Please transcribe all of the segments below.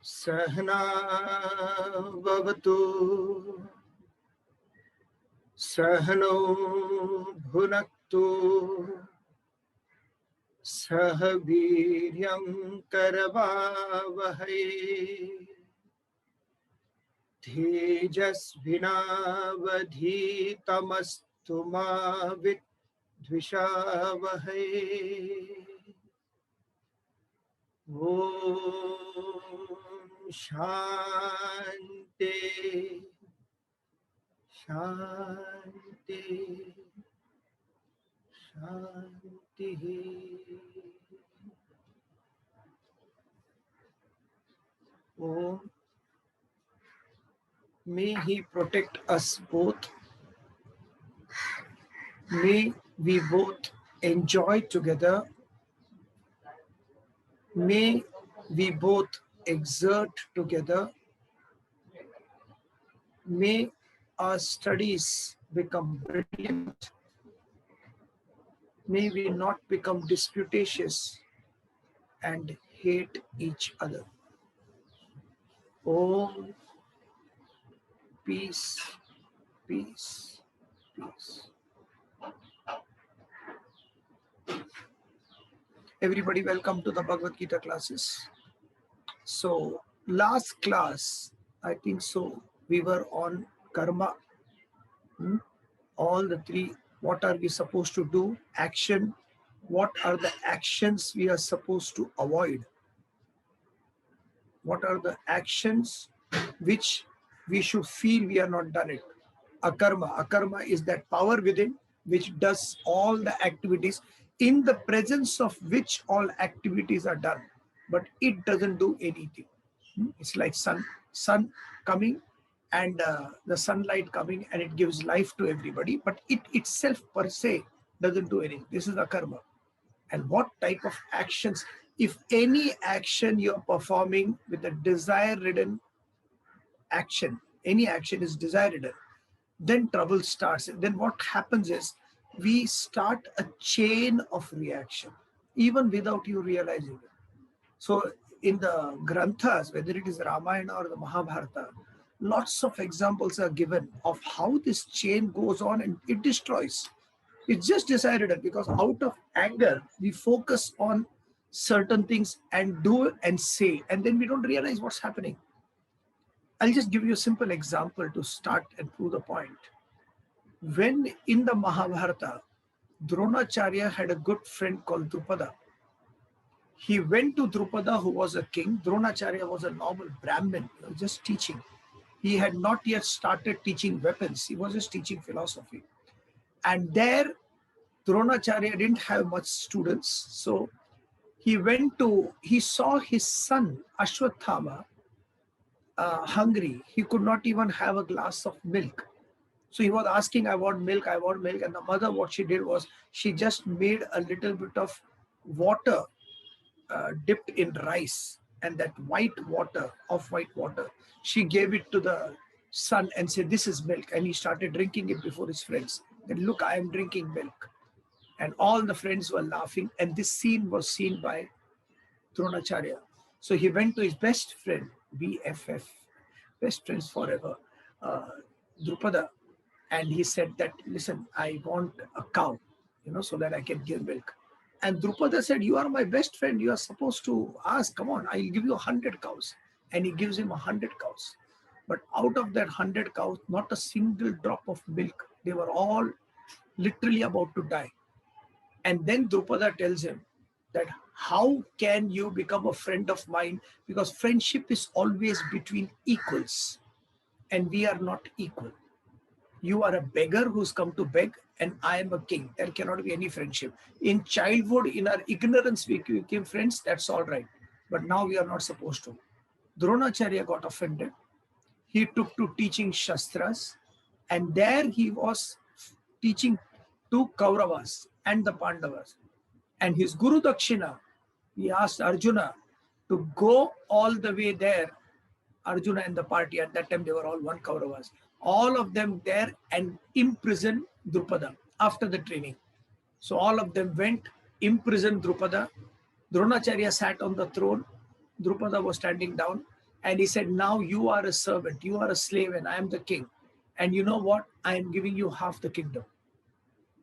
Sahna Bhavatu Sahano Bhunaktu Sahaviryam Karavavahai Tejasvinavadhitamastu ma vidvishavahai. Om Shanti Shanti Shanti. Om, may He protect us both. May we both enjoy together. May we both exert together. May our studies become brilliant. May we not become disputatious and hate each other. Om, peace, peace, peace. Everybody, welcome to the Bhagavad Gita classes. So, last class, I think so, we were on karma. All the three, what are we supposed to do? Action. What are the actions we are supposed to avoid? What are the actions which we should feel we are not done it? Akarma. Akarma is that power within which does all the activities, in the presence of which all activities are done, but it doesn't do anything. It's like sun coming and the sunlight coming, and it gives life to everybody, but it itself per se doesn't do anything. This is akarma. And what type of actions, if any action you're performing with a desire-ridden action, any action is desire-ridden, then trouble starts. Then what happens is we start a chain of reaction, even without you realizing it. So in the granthas, whether it is Ramayana or the Mahabharata, lots of examples are given of how this chain goes on and it destroys. It's just decided because out of anger, we focus on certain things and do and say, and then we don't realize what's happening. I'll just give you a simple example to start and prove the point. When in the Mahabharata, Dronacharya had a good friend called Drupada. He went to Drupada, who was a king. Dronacharya was a normal Brahmin, just teaching. He had not yet started teaching weapons. He was just teaching philosophy. And there, Dronacharya didn't have much students. So he saw his son, Ashwathama, hungry. He could not even have a glass of milk. So he was asking, I want milk, I want milk. And the mother, what she did was, she just made a little bit of water dipped in rice, and that off-white water, she gave it to the son and said, this is milk. And he started drinking it before his friends. Then, look, I am drinking milk. And all the friends were laughing. And this scene was seen by Dronacharya. So he went to his best friend, BFF, best friends forever, Drupada. And he said that, listen, I want a cow, so that I can give milk. And Drupada said, you are my best friend. You are supposed to ask, come on, I'll give you 100 cows. And he gives him 100 cows. But out of that 100 cows, not a single drop of milk. They were all literally about to die. And then Drupada tells him that, how can you become a friend of mine? Because friendship is always between equals. And we are not equal. You are a beggar who's come to beg, and I am a king. There cannot be any friendship. In childhood, in our ignorance, we became friends. That's all right. But now we are not supposed to. Dronacharya got offended. He took to teaching Shastras. And there he was teaching to Kauravas and the Pandavas. And his Guru Dakshina, he asked Arjuna to go all the way there. Arjuna and the party, at that time they were all one Kauravas. All of them there and imprison Drupada. after the training. So all of them went, imprisoned Drupada. Dronacharya sat on the throne. Drupada was standing down, and he said, now you are a servant, you are a slave, and I am the king. And you know what? I am giving you half the kingdom.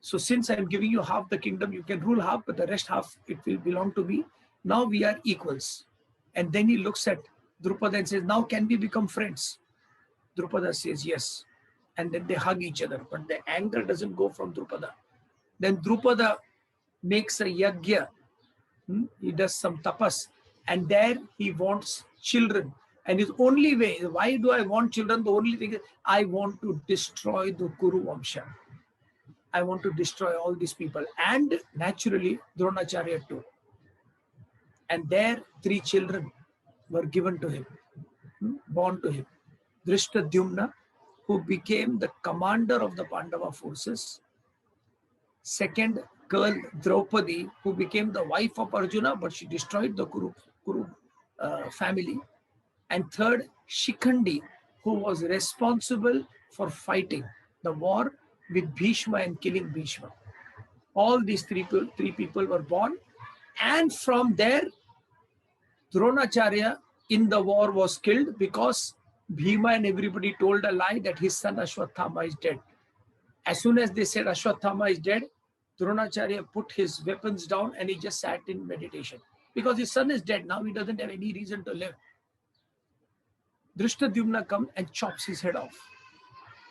So since I am giving you half the kingdom, you can rule half, but the rest half, it will belong to me. Now we are equals. And then he looks at Drupada and says, now can we become friends? Drupada says, yes. And then they hug each other. But the anger doesn't go from Drupada. Then Drupada makes a yagya. He does some tapas. And there he wants children. And his only way, why do I want children? The only thing is, I want to destroy the Kuru Vamsha. I want to destroy all these people. And naturally, Dronacharya too. And there, 3 children were given to him, born to him. Drishtadyumna, who became the commander of the Pandava forces. Second girl, Draupadi, who became the wife of Arjuna, but she destroyed the Kuru family. And third, Shikhandi, who was responsible for fighting the war with Bhishma and killing Bhishma. All these three people were born. And from there, Dronacharya in the war was killed because Bhima and everybody told a lie that his son Ashwathama is dead. As soon as they said Ashwathama is dead, Dronacharya put his weapons down and he just sat in meditation. Because his son is dead, now he doesn't have any reason to live. Drishtadyumna comes and chops his head off.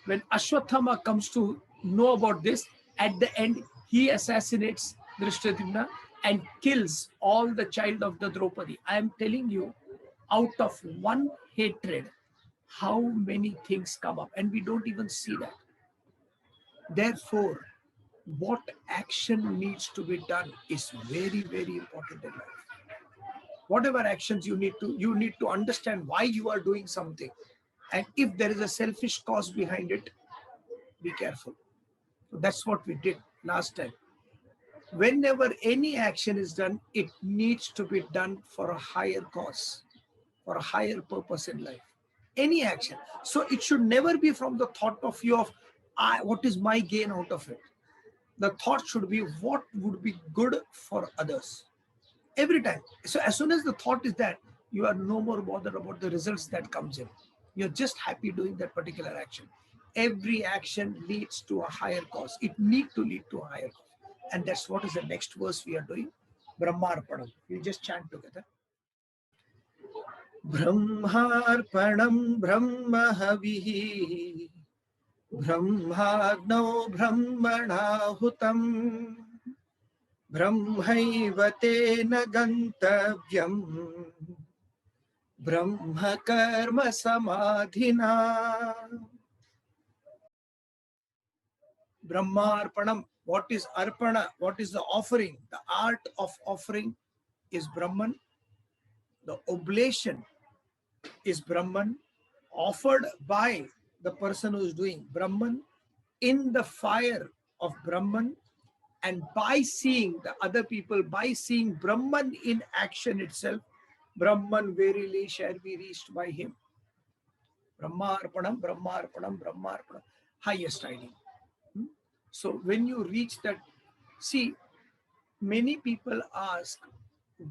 When Ashwathama comes to know about this, at the end, he assassinates Drishtadyumna and kills all the child of the Draupadi. I am telling you, out of one hatred, how many things come up, and we don't even see that. Therefore, what action needs to be done is very, very important in life. Whatever actions you need to understand why you are doing something. And if there is a selfish cause behind it, be careful. So that's what we did last time. Whenever any action is done, it needs to be done for a higher cause, for a higher purpose in life. Any action. So it should never be from the thought of you of, what is my gain out of it? The thought should be, what would be good for others? Every time. So as soon as the thought is that, you are no more bothered about the results that comes in. You're just happy doing that particular action. Every action leads to a higher cause. It needs to lead to a higher cause. And that's what is the next verse we are doing. Brahmarpanam. You just chant together. Brahmarpanam Brahmahavihi Brahmagno Brahmanahutam Brahmaivate Gantavyam Brahma Karma Samadhina. Brahmarpanam. What is arpana? What is the offering? The art of offering is Brahman. The oblation is Brahman, offered by the person who is doing Brahman in the fire of Brahman, and by seeing the other people, by seeing Brahman in action itself, Brahman verily shall be reached by him. Brahmarpanam, Brahmarpanam, Brahmarpanam, highest ideal. So when you reach that, see, many people ask,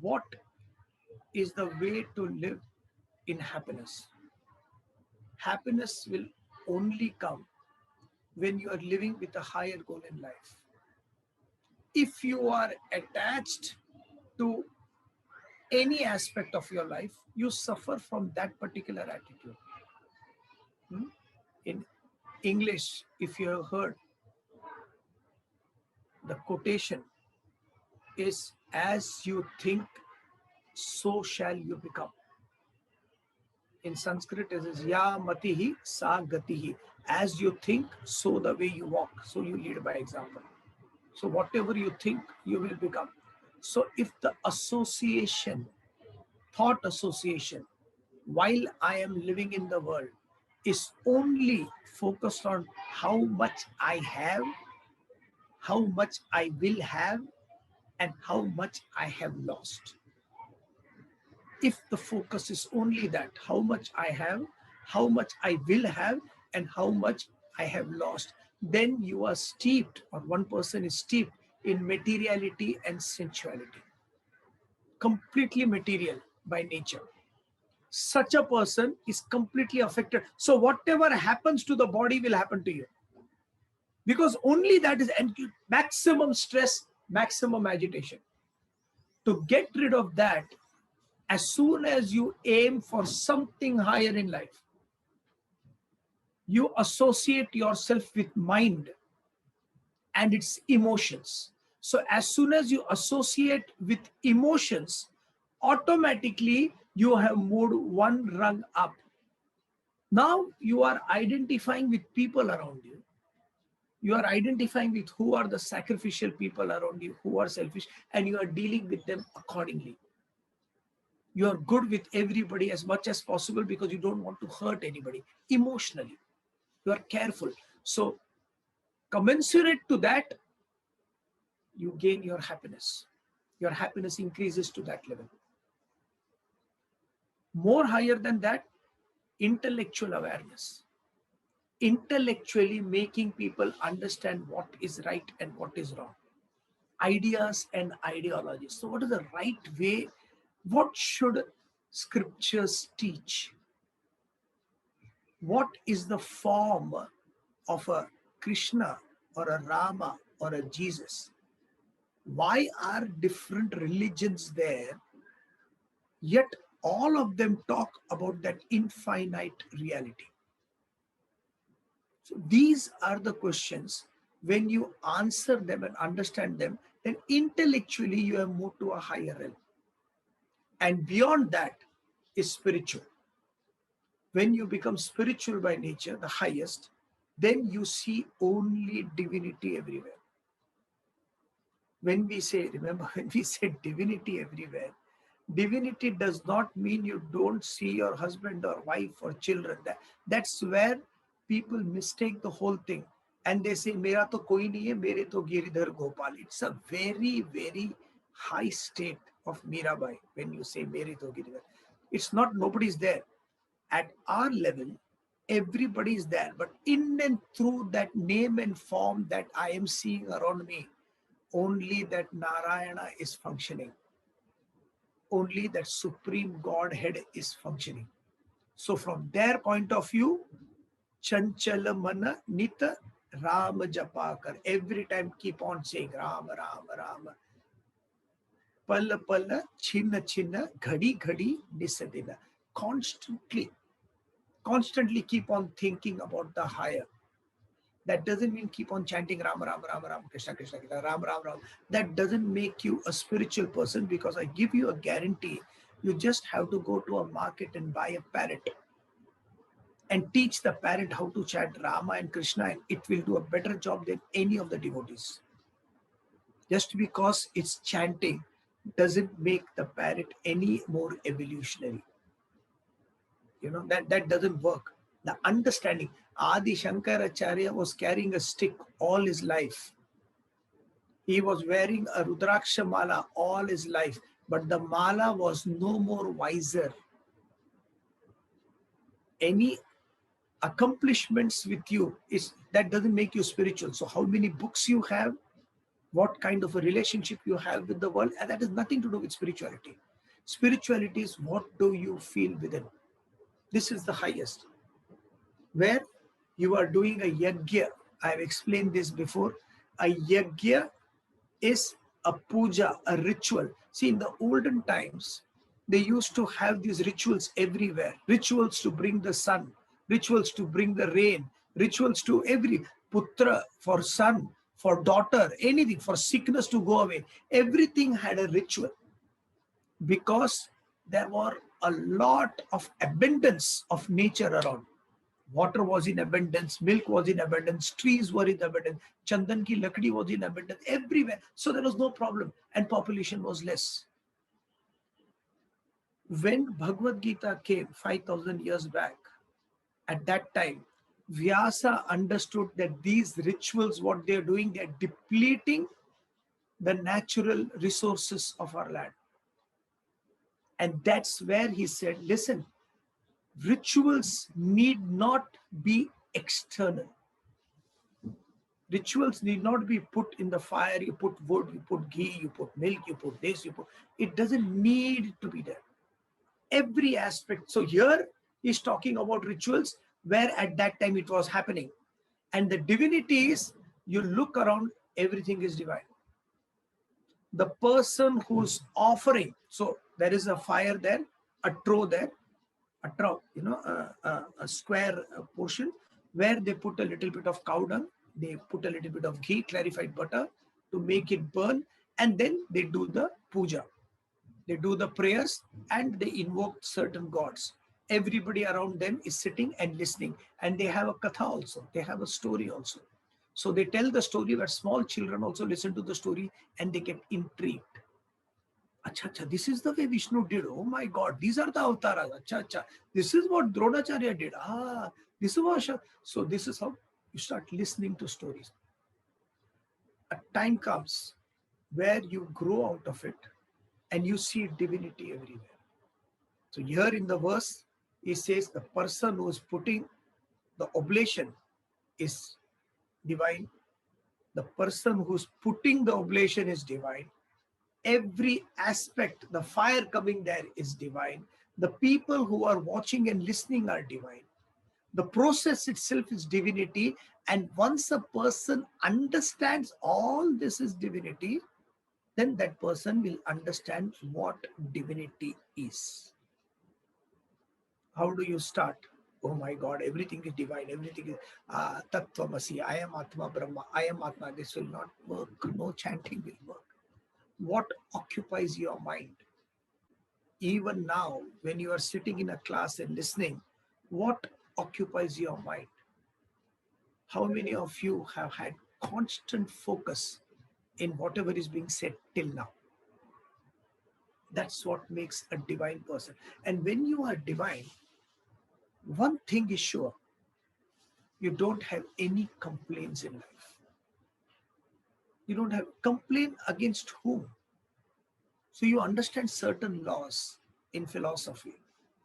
what is the way to live in happiness? Happiness will only come when you are living with a higher goal in life. If you are attached to any aspect of your life, you suffer from that particular attitude. In English, if you have heard, the quotation is, as you think, so shall you become. In Sanskrit, it is ya matihi sa gatihi. As you think, so the way you walk. So you lead by example. So whatever you think, you will become. So if the association, thought association, while I am living in the world, is only focused on how much I have, how much I will have, and how much I have lost. If the focus is only that, how much I have, how much I will have, and how much I have lost, then you are steeped, or one person is steeped in materiality and sensuality, completely material by nature. Such a person is completely affected. So whatever happens to the body will happen to you, because only that is maximum stress, maximum agitation. To get rid of that, as soon as you aim for something higher in life, you associate yourself with mind and its emotions. So as soon as you associate with emotions, automatically you have moved one rung up. Now you are identifying with people around you. You are identifying with who are the sacrificial people around you, who are selfish, and you are dealing with them accordingly. You are good with everybody as much as possible because you don't want to hurt anybody emotionally. You are careful. So commensurate to that, you gain your happiness. Your happiness increases to that level. More higher than that, intellectual awareness. Intellectually making people understand what is right and what is wrong. Ideas and ideologies. So what is the right way? What should scriptures teach? What is the form of a Krishna or a Rama or a Jesus? Why are different religions there, yet all of them talk about that infinite reality? So these are the questions. When you answer them and understand them, then intellectually you have moved to a higher realm. And beyond that is spiritual. When you become spiritual by nature, the highest, then you see only divinity everywhere. When we say, remember, when we say divinity everywhere, divinity does not mean you don't see your husband or wife or children. That's where people mistake the whole thing. And they say, Mera to koi nahi hai, mere to Giridhar Gopal. It's a very, very high state of Mirabai when you say mere to Giridhar. It's not nobody's there. At our level, everybody is there. But in and through that name and form that I am seeing around me, only that Narayana is functioning. Only that supreme Godhead is functioning. So from their point of view, Chanchala Mana Nita Rama Japakar. Every time keep on saying Rama, Rama, Rama. Palla Palla, Chinna Chinna, Ghadi Ghadi, Nisadina. Constantly keep on thinking about the higher. That doesn't mean keep on chanting Ram, Ram, Ram, Ram, Krishna, Krishna, Krishna, Ram, Ram, Ram. That doesn't make you a spiritual person, because I give you a guarantee. You just have to go to a market and buy a parrot and teach the parrot how to chant Rama and Krishna, and it will do a better job than any of the devotees. Just because it's chanting doesn't make the parrot any more evolutionary. That doesn't work. The understanding. Adi Shankaracharya was carrying a stick all his life. He was wearing a Rudraksha mala all his life, but the mala was no more wiser. Any accomplishments with you, that doesn't make you spiritual. So how many books you have, what kind of a relationship you have with the world, and that has nothing to do with spirituality. Spirituality is what do you feel within. This is the highest. Where you are doing a yajna. I have explained this before. A yajna is a puja, a ritual. See, in the olden times, they used to have these rituals everywhere. Rituals to bring the sun, rituals to bring the rain, rituals to every putra for son, for daughter, anything, for sickness to go away. Everything had a ritual, because there were a lot of abundance of nature around. Water was in abundance, milk was in abundance, trees were in abundance, chandan ki lakdi was in abundance everywhere. So there was no problem, and population was less. When Bhagavad Gita came 5,000 years back, at that time, Vyasa understood that these rituals, what they are doing, they are depleting the natural resources of our land. And that's where he said, listen, rituals need not be external. Rituals need not be put in the fire. You put wood, you put ghee, you put milk, you put this, you put. It doesn't need to be there. Every aspect. So here he's talking about rituals where at that time it was happening. And the divinity is, you look around, everything is divine. The person who's offering, so there is a fire there, a trough there, a trough, a square portion where they put a little bit of cow dung, they put a little bit of ghee, clarified butter to make it burn, and then they do the puja. They do the prayers and they invoke certain gods. Everybody around them is sitting and listening, and they have a katha also, they have a story also. So they tell the story where small children also listen to the story and they get intrigued. Acha, acha, this is the way Vishnu did. Oh my God, these are the avatars. Acha, acha. This is what Dronacharya did. This is what. So this is how you start listening to stories. A time comes where you grow out of it and you see divinity everywhere. So here in the verse, he says the person who is putting the oblation is divine. The person who's putting the oblation is divine. Every aspect, the fire coming there is divine. The people who are watching and listening are divine. The process itself is divinity. And once a person understands all this is divinity, then that person will understand what divinity is. How do you start? Oh my God, everything is divine, everything is Tattvamasi, I am Atma Brahma, I am Atma. This will not work. No chanting will work. What occupies your mind? Even now, when you are sitting in a class and listening, what occupies your mind? How many of you have had constant focus in whatever is being said till now? That's what makes a divine person. And when you are divine, one thing is sure, you don't have any complaints in life. You don't have complaint against whom. So you understand certain laws in philosophy,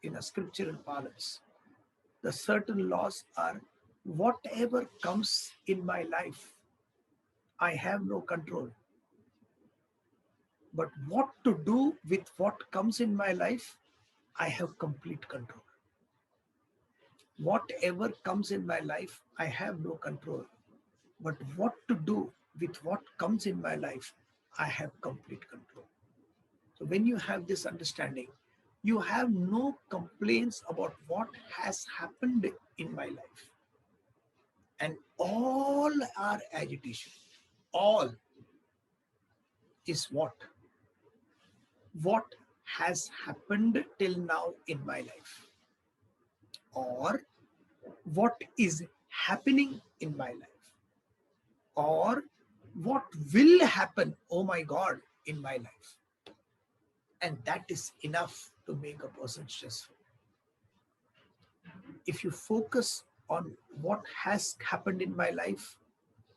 in a scriptural parlance. The certain laws are, whatever comes in my life, I have no control. But what to do with what comes in my life, I have complete control. Whatever comes in my life, I have no control. But what to do with what comes in my life, I have complete control. So when you have this understanding, you have no complaints about what has happened in my life. And all our agitation, all is what? What has happened till now in my life, or what is happening in my life, or what will happen, oh my God, in my life. And that is enough to make a person stressful. If you focus on what has happened in my life,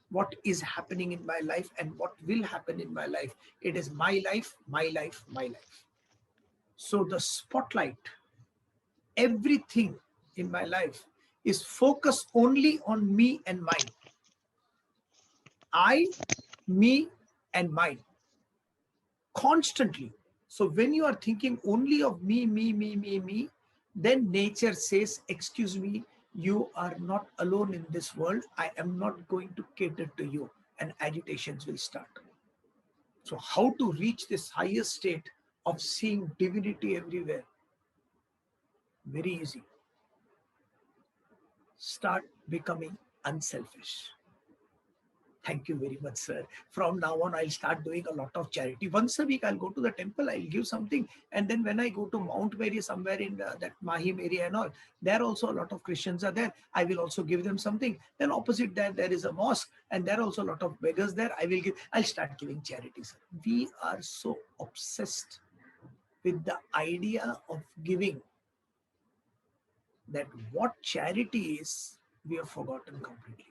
what is happening in my life, and what will happen in my life, it is my life, my life, my life. So the spotlight, everything in my life is focused only on me and mine. I, me, and mine. Constantly. So when you are thinking only of me, me, then nature says, excuse me, you are not alone in this world. I am not going to cater to you, and agitations will start. So how to reach this higher state of seeing divinity everywhere? Very easy. Start becoming unselfish. Thank you very much, sir. From now on, I'll start doing a lot of charity. Once a week, I'll go to the temple, I'll give something. And then when I go to Mount Mary, somewhere in that Mahim area and all, there also a lot of Christians are there. I will also give them something. Then opposite that, there is a mosque, and there are also a lot of beggars there. I'll start giving charities. We are so obsessed with the idea of giving that what charity is, we have forgotten completely.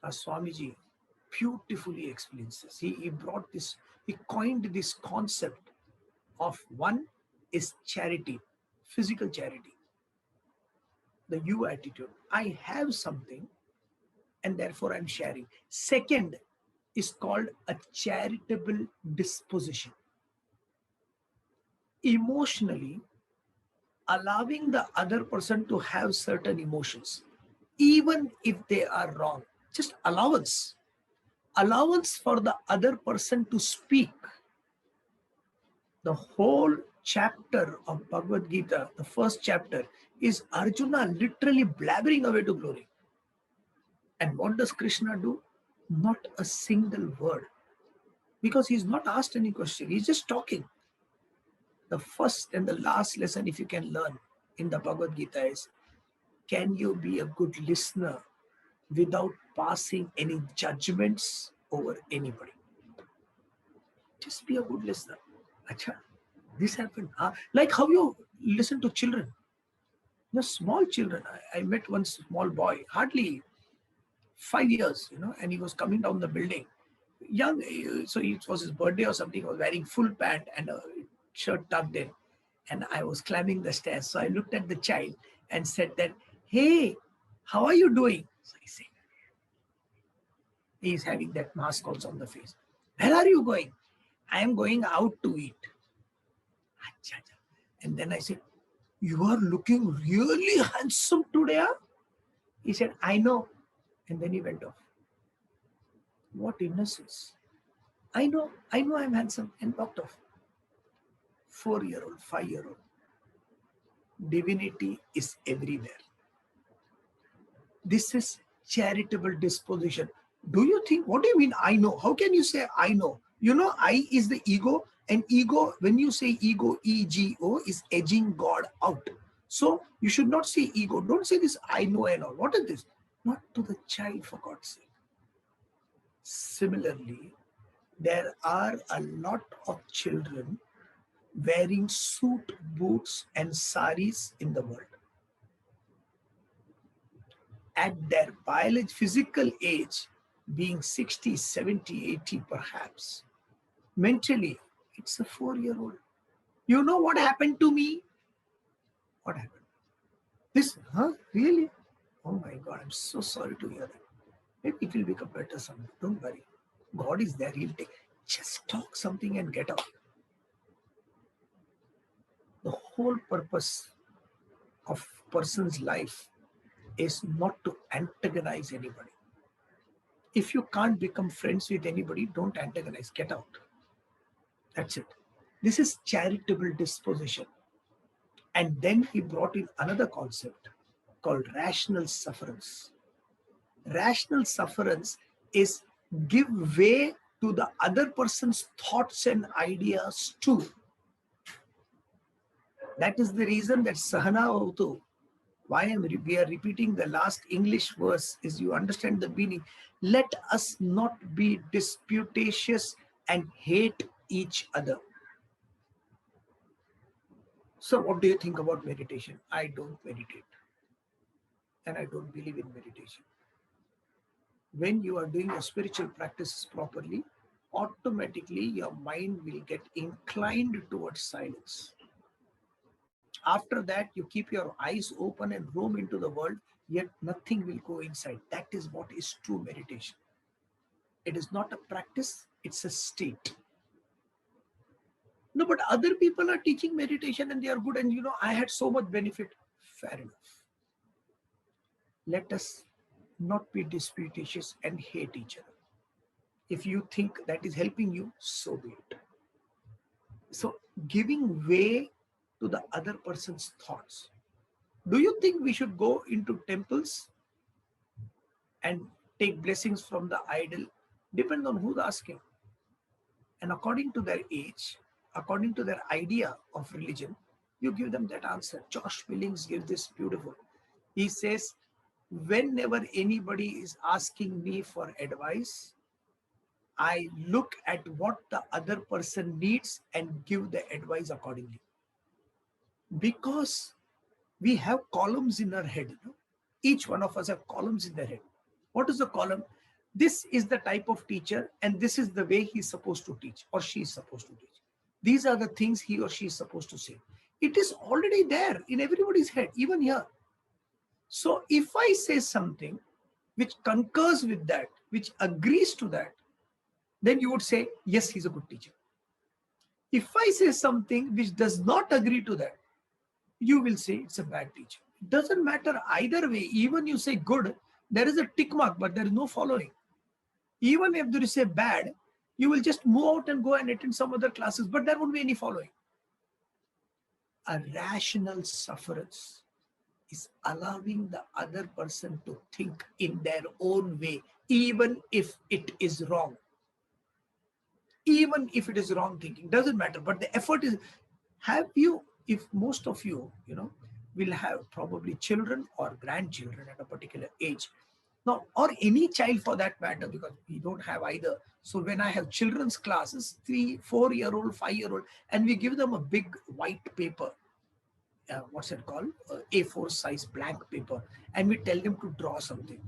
As Swamiji beautifully explains this. He brought this, he coined this concept of one is charity, physical charity, the you attitude. I have something, and therefore I'm sharing. Second is called a charitable disposition. Emotionally, allowing the other person to have certain emotions, even if they are wrong. Just allowance. Allowance for the other person to speak. The whole chapter of Bhagavad Gita, the first chapter, is Arjuna literally blabbering away to glory. And what does Krishna do? Not a single word. Because he's not asked any question. He's just talking. The first and the last lesson, if you can learn in the Bhagavad Gita, is can you be a good listener without passing any judgments over anybody? Just be a good listener. Acha, this happened. Like how you listen to children. Small children. I met one small boy, hardly 5 years, and he was coming down the building. Young, so it was his birthday or something. He was wearing full pant and a shirt tucked in. And I was climbing the stairs. So I looked at the child and said that, hey, how are you doing? So he said, he's having that mask also on the face. Where are you going? I am going out to eat. And then I said, you are looking really handsome today. Huh? He said, I know. And then he went off. What innocence. I know I'm handsome, and walked off. 4-year-old, 5-year-old. Divinity is everywhere. This is charitable disposition. Do you think, what do you mean I know? How can you say I know? I is the ego, and ego, when you say ego, ego, is edging God out. So you should not say ego. Don't say this I know and all. What is this? Not to the child, for God's sake. Similarly, there are a lot of children wearing suit, boots, and saris in the world. At their physical age, being 60, 70, 80 perhaps, mentally, it's a 4-year-old. You know what happened to me? What happened? This, really? Oh my God, I'm so sorry to hear that. Maybe it will become better someday. Don't worry. God is there. He'll take. Just talk something and get out. The whole purpose of person's life is not to antagonize anybody. If you can't become friends with anybody, don't antagonize. Get out. That's it. This is charitable disposition. And then he brought in another concept called rational sufferance. Rational sufferance is give way to the other person's thoughts and ideas too. That is the reason that Sahana Avtu, why we are repeating the last English verse, is you understand the meaning. Let us not be disputatious and hate each other. So what do you think about meditation? I don't meditate. And I don't believe in meditation. When you are doing your spiritual practices properly, automatically your mind will get inclined towards silence. After that, you keep your eyes open and roam into the world, yet nothing will go inside. That is what is true meditation. It is not a practice, it's a state. No, but other people are teaching meditation and they are good, and I had so much benefit. Fair enough. Let us not be disputatious and hate each other. If you think that is helping you, so be it. So giving way to the other person's thoughts. Do you think we should go into temples and take blessings from the idol? Depends on who's asking. And according to their age, according to their idea of religion, you give them that answer. Josh Billings gives this beautiful. He says, whenever anybody is asking me for advice, I look at what the other person needs and give the advice accordingly. Because we have columns in our head. Each one of us have columns in their head. What is the column? This is the type of teacher, and this is the way he's supposed to teach or she is supposed to teach. These are the things he or she is supposed to say. It is already there in everybody's head, even here. So if I say something which concurs with that, which agrees to that, then you would say, yes, he's a good teacher. If I say something which does not agree to that, you will say it's a bad teacher. It doesn't matter either way. Even you say good, there is a tick mark, but there is no following. Even if there is a bad, you will just move out and go and attend some other classes, but there won't be any following. A rational sufferance is allowing the other person to think in their own way, even if it is wrong. Even if it is wrong thinking, doesn't matter. But the effort is, if most of you, will have probably children or grandchildren at a particular age. Now, or any child for that matter, because we don't have either. So when I have children's classes, 3, 4-year-old, 5-year-old, and we give them a big white paper, what's it called? A4 size blank paper, and we tell them to draw something.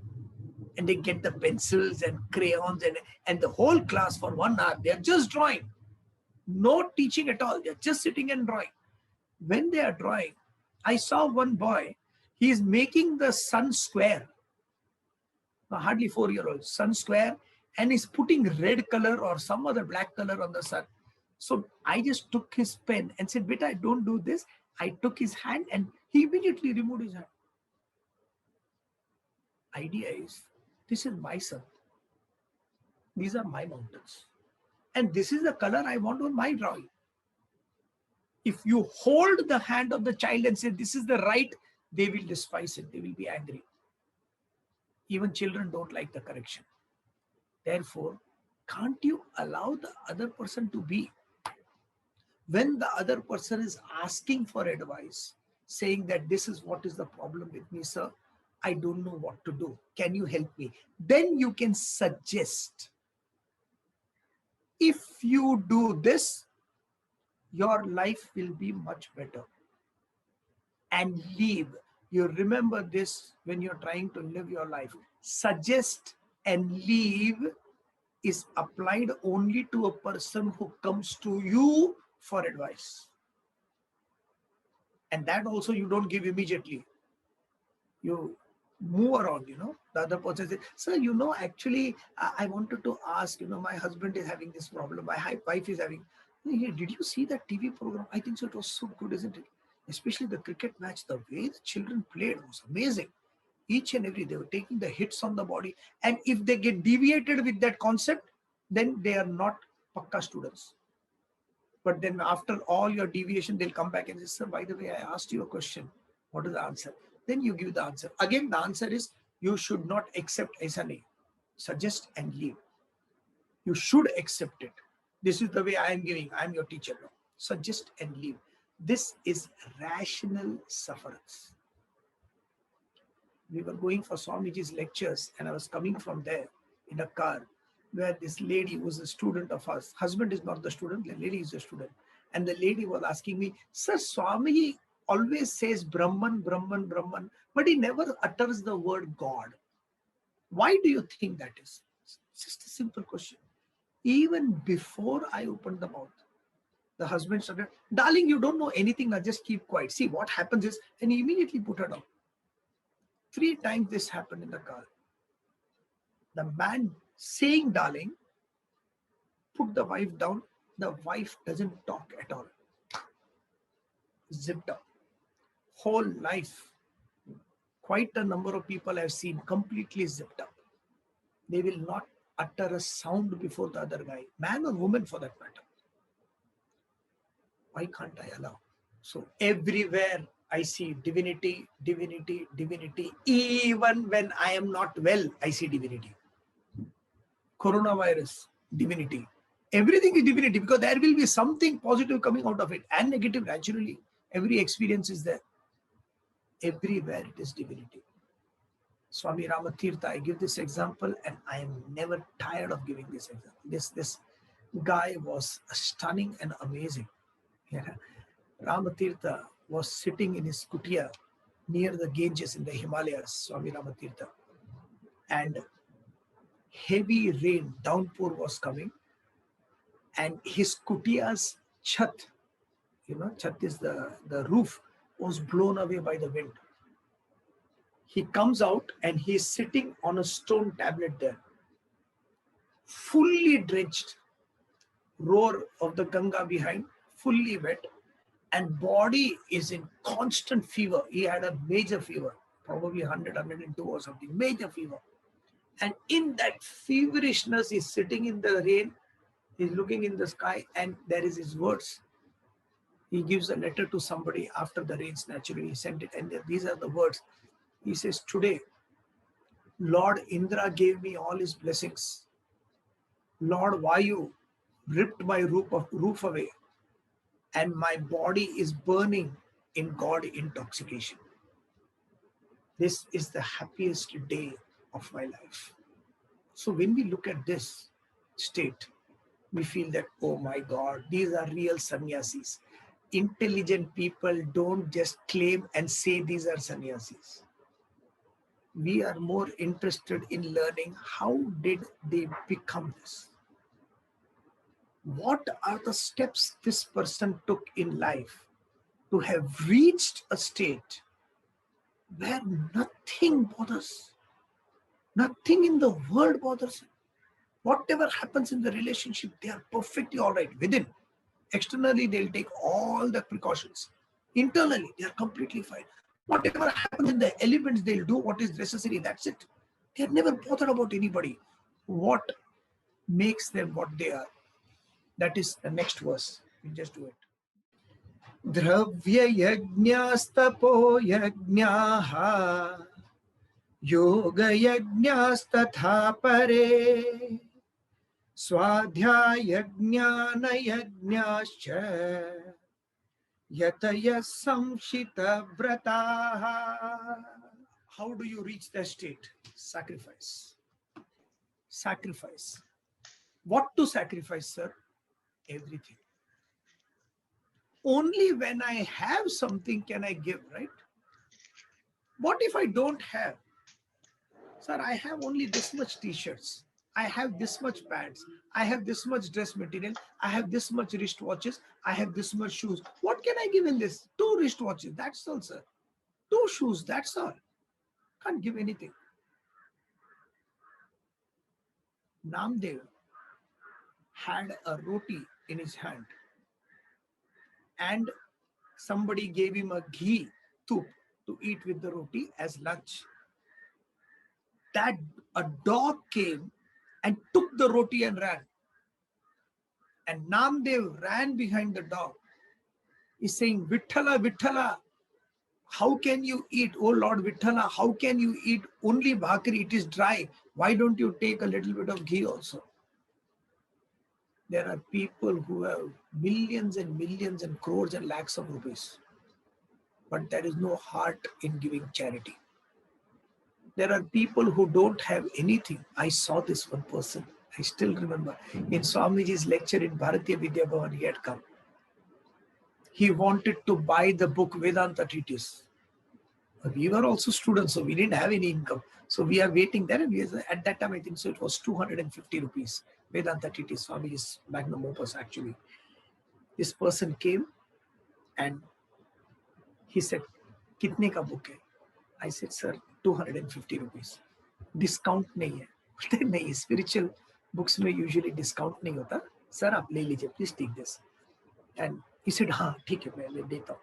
And they get the pencils and crayons and the whole class for 1 hour, they're just drawing. No teaching at all. They're just sitting and drawing. When they are drawing, I saw one boy, he is making the sun square. Hardly 4-year-old, sun square, and he's putting red color or some other black color on the sun. So I just took his pen and said, "Beta, don't do this." I took his hand and he immediately removed his hand. Idea is, this is my sun. These are my mountains. And this is the color I want on my drawing. If you hold the hand of the child and say, this is the right, they will despise it. They will be angry. Even children don't like the correction. Therefore, can't you allow the other person to be? When the other person is asking for advice, saying that this is what is the problem with me, sir, I don't know what to do. Can you help me? Then you can suggest. If you do this, your life will be much better. And leave. You remember this when you're trying to live your life. Suggest and leave is applied only to a person who comes to you for advice. And that also you don't give immediately. You move around, The other person says, sir, actually, I wanted to ask, my husband is having this problem. My wife is having, did you see that TV program? I think so. It was so good, isn't it? Especially the cricket match, the way the children played was amazing. Each and every, they were taking the hits on the body. And if they get deviated with that concept, then they are not Pakka students. But then after all your deviation, they'll come back and say, sir, by the way, I asked you a question. What is the answer? Then you give the answer. Again, the answer is, you should not accept SNA. Suggest and leave. You should accept it. This is the way I am giving. I am your teacher now. Suggest and leave. This is rational sufferance. We were going for Swamiji's lectures, and I was coming from there in a car where this lady was a student of ours. Husband is not the student, the lady is a student. And the lady was asking me, sir, Swamiji always says Brahman, Brahman, Brahman, but he never utters the word God. Why do you think that is? It's just a simple question. Even before I opened the mouth, the husband started, darling, you don't know anything, now just keep quiet. See, what happens is, and he immediately put her down. 3 times this happened in the car. The man saying, darling, put the wife down. The wife doesn't talk at all. Zipped up. Whole life. Quite a number of people I've seen completely zipped up. They will not utter a sound before the other guy, man or woman for that matter. Why can't I allow? So everywhere I see divinity, divinity, divinity. Even when I am not well, I see divinity. Coronavirus, divinity. Everything is divinity, because there will be something positive coming out of it and negative naturally. Every experience is there. Everywhere it is divinity. Swami Ramatirtha, I give this example and I am never tired of giving this example. This guy was stunning and amazing. Yeah. Ramatirtha was sitting in his kutia near the Ganges in the Himalayas, Swami Ramatirtha. And heavy rain, downpour was coming. And his kutiya's chat, chat is the roof, was blown away by the wind. He comes out and he is sitting on a stone tablet there, fully drenched, roar of the Ganga behind, fully wet, and body is in constant fever. He had a major fever, probably 100, 102 or something, major fever. And in that feverishness, he's sitting in the rain, he's looking in the sky, and there is his words. He gives a letter to somebody after the rains, naturally, he sent it, and these are the words. He says, today, Lord Indra gave me all his blessings. Lord Vayu ripped my roof away, and my body is burning in God intoxication. This is the happiest day of my life. So when we look at this state, we feel that, oh my God, these are real sannyasis. Intelligent people don't just claim and say these are sannyasis. We are more interested in learning how did they become this? What are the steps this person took in life to have reached a state where nothing bothers, nothing in the world bothers him. Whatever happens in the relationship, they are perfectly all right within. Externally, they'll take all the precautions. Internally, they are completely fine. Whatever happens in the elements, they'll do what is necessary. That's it. They are never bothered about anybody. What makes them what they are? That is the next verse. We just do it. Dravya Yajna Tapo Yajna Yoga Yajna Tatha Pare Svadhyaya Jnana Yajnascha Yataya Samshita Vrataha. How do you reach that state? Sacrifice. Sacrifice. What to sacrifice, sir? Everything. Only when I have something can I give, right? What if I don't have? Sir, I have only this much t-shirts. I have this much pants. I have this much dress material. I have this much wristwatches. I have this much shoes. What can I give in this? 2 wristwatches. That's all, sir. 2 shoes. That's all. Can't give anything. Namdev had a roti in his hand, and somebody gave him a ghee toop to eat with the roti as lunch. That a dog came and took the roti and ran. And Namdev ran behind the dog. He's saying, Vithala, Vithala, how can you eat? Oh Lord Vithala, how can you eat only bhakri? It is dry. Why don't you take a little bit of ghee also? There are people who have millions and millions and crores and lakhs of rupees, but there is no heart in giving charity. There are people who don't have anything. I saw this one person. I still remember in Swamiji's lecture in Bharatiya Vidya Bhavan, he had come. He wanted to buy the book Vedanta treatise. We were also students, so we didn't have any income. So we are waiting there, and at that time I think so it was 250 rupees. Vedanta treatise, Swamiji's magnum opus actually. This person came and he said, "Kitne ka book hai?" I said, "Sir, 250 rupees. Discount nahi hai." बोलते नहीं, spiritual books में usually discount नहीं होता. Sir, आप ले लीजिए, please take this. And he said, हाँ ठीक है, मैं देता हूँ.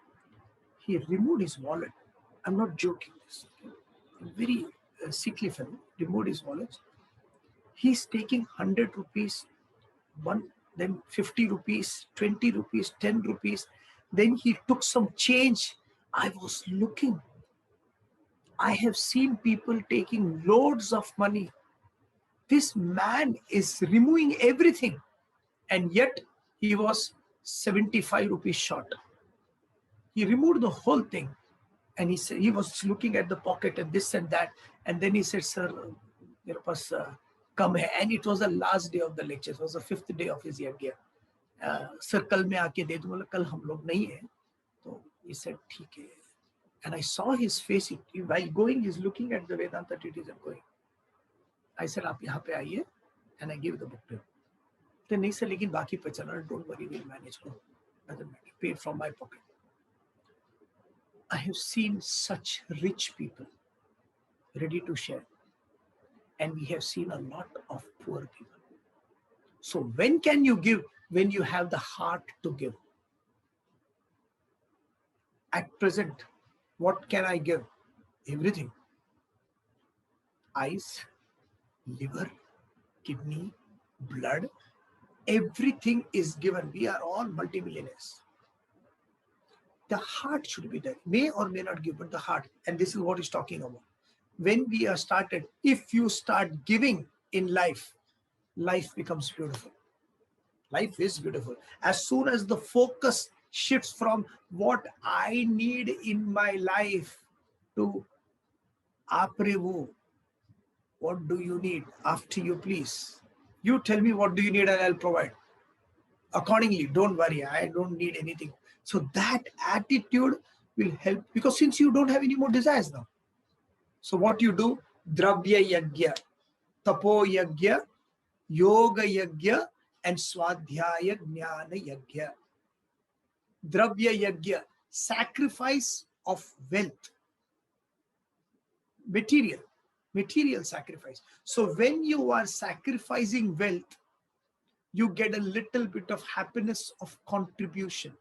He removed his wallet. I'm not joking this. Very sickly fellow. Removed his wallet. He's taking 100 rupees, then 50 rupees, 20 rupees, 10 rupees. Then he took some change. I was looking. I have seen people taking loads of money. This man is removing everything. And yet he was 75 rupees short. He removed the whole thing. And he said, he was looking at the pocket and this and that. And then he said, "Sir, mere paas kam hai." And it was the last day of the lecture. It was the 5th day of his yajna. "Sir, kal main aake de dunga." Kal hum log nahi hai. So he said, "Theek hai." And I saw his face. While going, he's looking at the Vedanta treatise and going. I said, "Aap yahan pe aiye." And I gave the book to him. Then he said, "Lekin baki pe chalna, don't worry, we'll manage." Doesn't matter. Paid from my pocket. I have seen such rich people. ready to share. And we have seen a lot of poor people. So when can you give? When you have the heart to give. At present, what can I give? Everything. Eyes, liver, kidney, blood, everything is given. We are all multimillionaires. The heart should be there. May or may not give, but the heart. And this is what he's talking about. When we are started, if you start giving in life, life becomes beautiful. Life is beautiful. As soon as the focus shifts from what I need in my life to Aprevu, what do you need? After you, please. You tell me what do you need and I'll provide. Accordingly, don't worry, I don't need anything. So that attitude will help, because since you don't have any more desires now. So what you do? Dravya Yajna, Tapo Yajna, Yoga Yajna, and Svadhyaya Jnana Yajna. Dravya Yajna, sacrifice of wealth, material sacrifice. So when you are sacrificing wealth, you get a little bit of happiness of contribution.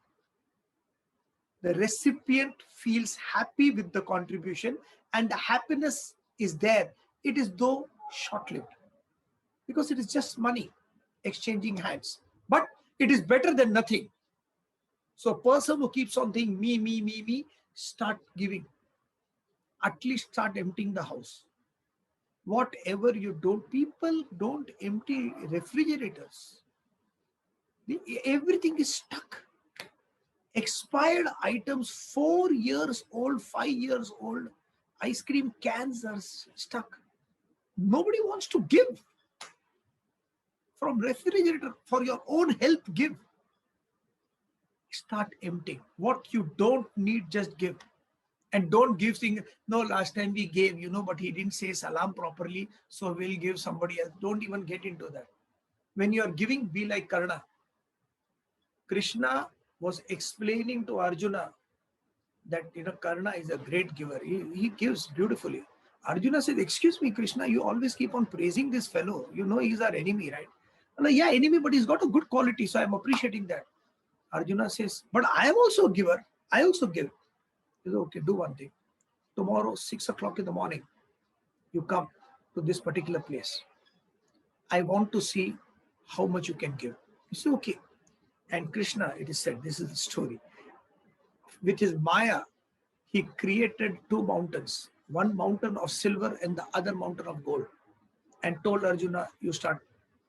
The recipient feels happy with the contribution, and the happiness is there. It is though short-lived, because it is just money exchanging hands, but it is better than nothing. So a person who keeps on thinking me, start giving. At least start emptying the house. Whatever you don't, people don't empty refrigerators. Everything is stuck. Expired items, 4 years old, 5 years old, ice cream cans are stuck. Nobody wants to give. From refrigerator, for your own health, give. Start emptying. What you don't need, just give. And don't give things, no, last time we gave, but he didn't say salam properly, so we'll give somebody else. Don't even get into that. When you are giving, be like Karna. Krishna was explaining to Arjuna that Karna is a great giver. He gives beautifully. Arjuna said, excuse me, Krishna, you always keep on praising this fellow. He's our enemy, right? Yeah, enemy, but he's got a good quality, so I'm appreciating that. Arjuna says, but I am also a giver. I also give. He said, okay, do one thing. Tomorrow, 6 o'clock in the morning, you come to this particular place. I want to see how much you can give. He said, okay. And Krishna, it is said, this is the story. With his Maya, he created 2 mountains, one mountain of silver and the other mountain of gold, and told Arjuna, you start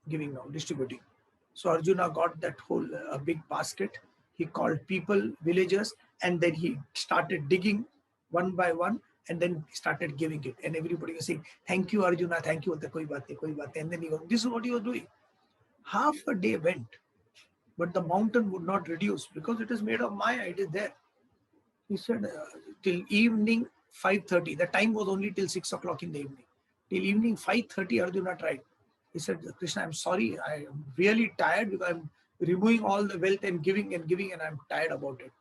giving now, distributing. So Arjuna got that whole big basket. He called people, villagers, and then he started digging one by one, and then started giving it. And everybody was saying, thank you, Arjuna, thank you. Koi baat hai. And then he goes, this is what he was doing. Half a day went, but the mountain would not reduce because it is made of Maya, it is there. He said, till evening 5:30. The time was only till 6 o'clock in the evening. Till evening 5:30, Arjuna tried. He said, Krishna, I'm sorry. I am really tired because I'm removing all the wealth and giving, and I'm tired about it.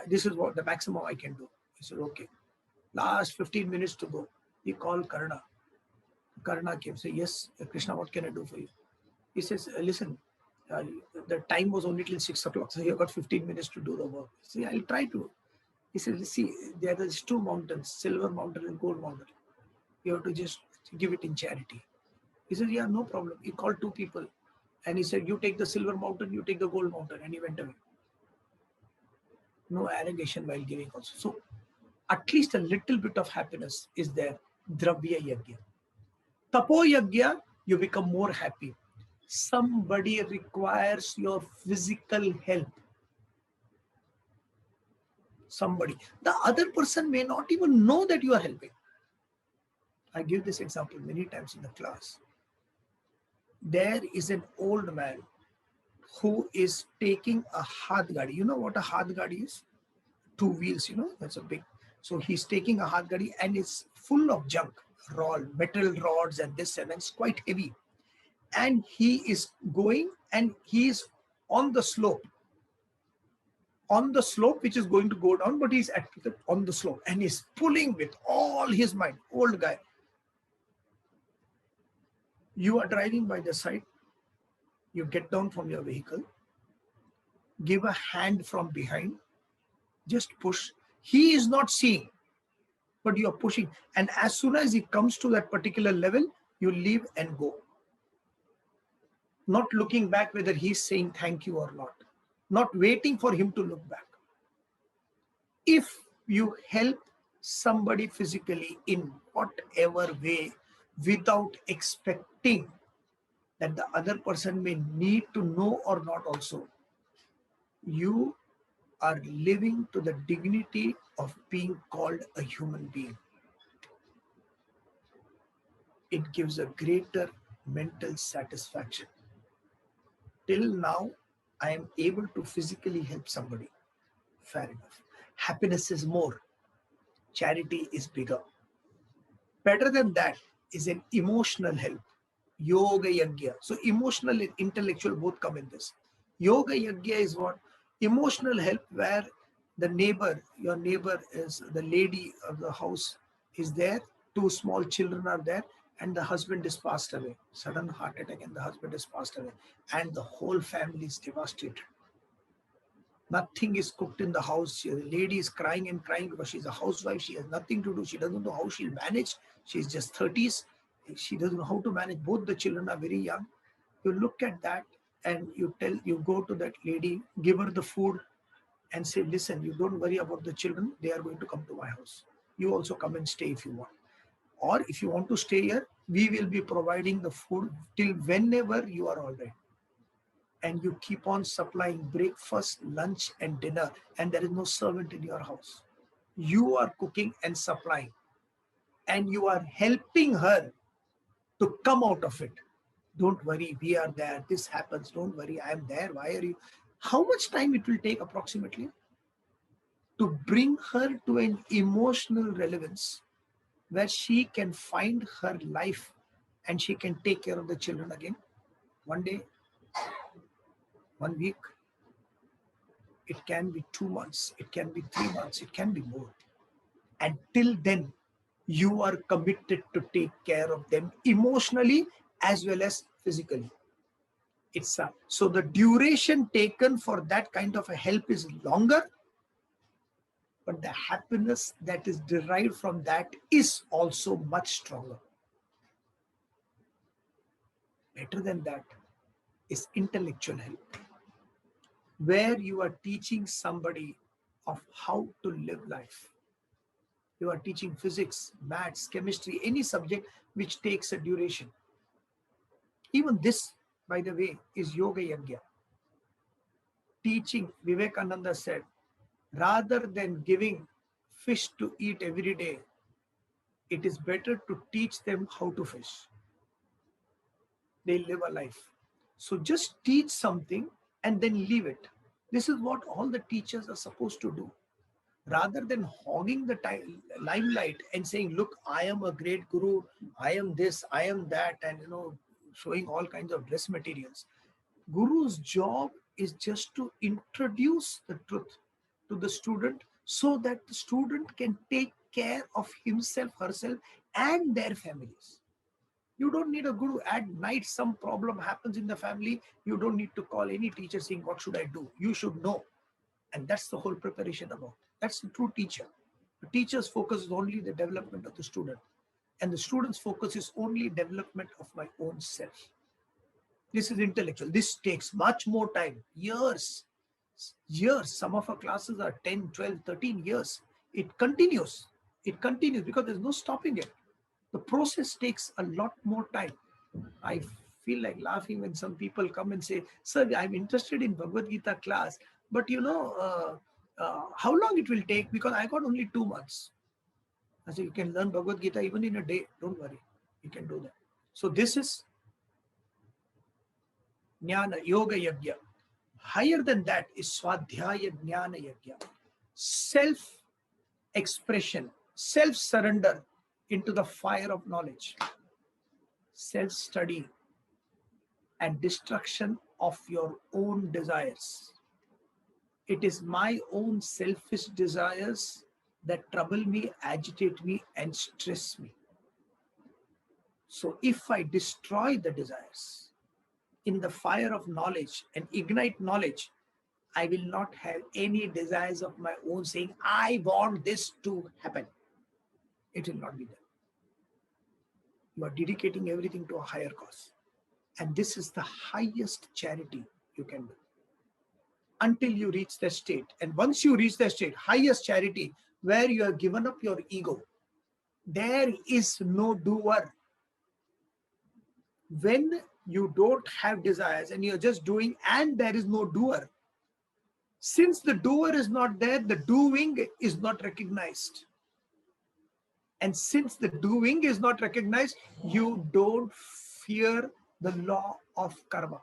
This is what the maximum I can do. He said, okay. Last 15 minutes to go. He called Karna. Karna came, say, yes, Krishna, what can I do for you? He says, listen, the time was only till 6 o'clock. So you got 15 minutes to do the work. See, I'll try to. He said, see, there are 2 mountains, silver mountain and gold mountain. You have to just give it in charity. He said, yeah, no problem. He called 2 people and he said, you take the silver mountain, you take the gold mountain. And he went away. No arrogation while giving also. So at least a little bit of happiness is there. Dravya Yajna. Tapo Yajna, you become more happy. Somebody requires your physical help. Somebody. The other person may not even know that you are helping. I give this example many times in the class. There is an old man who is taking a hath gadi. You know what a hath gadi is? 2 wheels, that's a big. So he's taking a hath gadi and it's full of junk, metal rods and this, and it's quite heavy. And he is going and he is on the slope. On the slope, which is going to go down, but he's on the slope and he's pulling with all his might. Old guy. You are driving by the side, you get down from your vehicle, give a hand from behind, just push. He is not seeing, but you are pushing. And as soon as he comes to that particular level, you leave and go. Not looking back whether he's saying thank you or not. Not waiting for him to look back. If you help somebody physically in whatever way without expecting that the other person may need to know or not also, you are living to the dignity of being called a human being. It gives a greater mental satisfaction. Till now, I am able to physically help somebody. Fair enough. Happiness is more, charity is bigger. Better than that is an emotional help. Yoga Yajna. So emotional and intellectual both come in this. Yoga Yajna is what? Emotional help where the neighbor, your neighbor is the lady of the house is there, two small children are there, and the husband is passed away. Sudden heart attack and the husband is passed away. And the whole family is devastated. Nothing is cooked in the house. The lady is crying and crying because she's a housewife. She has nothing to do. She doesn't know how she'll manage. She's just 30s. She doesn't know how to manage. Both the children are very young. You look at that and you go to that lady, give her the food and say, listen, you don't worry about the children. They are going to come to my house. You also come and stay if you want. Or if you want to stay here, we will be providing the food till whenever you are all right. And you keep on supplying breakfast, lunch, and dinner, and there is no servant in your house. You are cooking and supplying, and you are helping her to come out of it. Don't worry, we are there. This happens. Don't worry, I am there. Why are you? How much time it will take approximately to bring her to an emotional relevance where she can find her life and she can take care of the children again? One day, 1 week, it can be 2 months, it can be 3 months, it can be more. Until then, you are committed to take care of them emotionally as well as physically. So the duration taken for that kind of a help is longer, but the happiness that is derived from that is also much stronger. Better than that is intellectual help, where you are teaching somebody of how to live life. You are teaching physics, maths, chemistry, any subject which takes a duration. Even this, by the way, is Yoga Yajna. Teaching, Vivekananda said, rather than giving fish to eat every day, it is better to teach them how to fish. They live a life. So just teach something and then leave it. This is what all the teachers are supposed to do. Rather than hogging the limelight and saying, look, I am a great guru, I am this, I am that, and showing all kinds of dress materials. Guru's job is just to introduce the truth to the student so that the student can take care of himself, herself, and their families. You don't need a guru. At night, some problem happens in the family. You don't need to call any teacher saying, what should I do? You should know. And that's the whole preparation about. That's the true teacher. The teacher's focus is only the development of the student. And the student's focus is only development of my own self. This is intellectual. This takes much more time. Years. Years. Some of our classes are 10, 12, 13 years. It continues. It continues because there's no stopping it. The process takes a lot more time. I feel like laughing when some people come and say, sir, I'm interested in Bhagavad Gita class, but how long it will take? Because I got only 2 months. I say, you can learn Bhagavad Gita even in a day. Don't worry. You can do that. So this is jnana, yoga yajna. Higher than that is Svadhyaya jnana yajna. Self-expression, self-surrender into the fire of knowledge. Self-study and destruction of your own desires. It is my own selfish desires that trouble me, agitate me, and stress me. So if I destroy the desires in the fire of knowledge and ignite knowledge, I will not have any desires of my own saying, I want this to happen. It will not be there. You are dedicating everything to a higher cause. And this is the highest charity you can do. Until you reach the state. And once you reach the state, highest charity, where you have given up your ego, there is no doer. When you don't have desires and you're just doing and there is no doer, since the doer is not there, the doing is not recognized. And since the doing is not recognized, you don't fear the law of karma.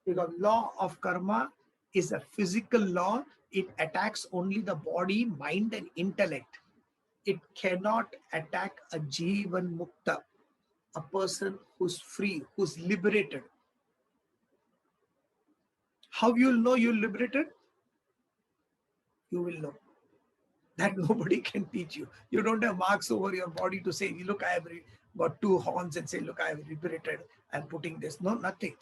Because law of karma is a physical law. It attacks only the body, mind, and intellect. It cannot attack a Jivan Mukta, a person who's free, who's liberated. How you'll know you're liberated? You will know. That nobody can teach you. You don't have marks over your body to say, look, I have got two horns and say, look, I have liberated, I'm putting this. No, nothing.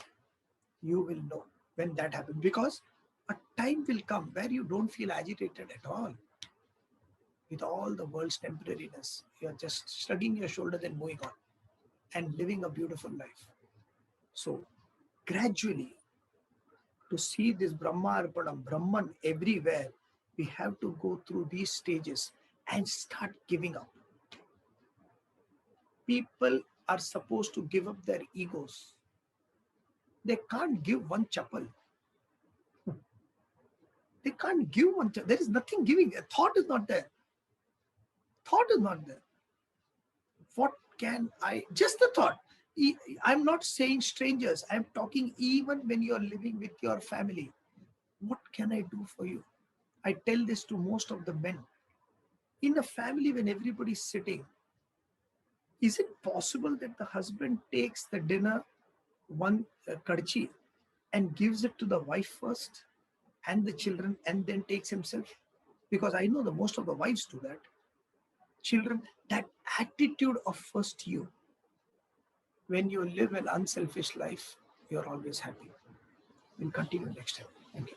You will know when that happens, because a time will come where you don't feel agitated at all. With all the world's temporariness, you're just shrugging your shoulders and moving on and living a beautiful life. So gradually, to see this Brahmarpanam, Brahman everywhere, we have to go through these stages and start giving up. People are supposed to give up their egos. They can't give one chapel. They can't give one chapel. There is nothing giving. A thought is not there. Thought is not there. What can I, just the thought. I'm not saying strangers. I'm talking even when you're living with your family. What can I do for you? I tell this to most of the men. In a family, when everybody's sitting, is it possible that the husband takes the dinner, one kadchi, and gives it to the wife first and the children and then takes himself? Because I know the most of the wives do that. Children, that attitude of first you. When you live an unselfish life, you're always happy. We'll continue next time. Thank you.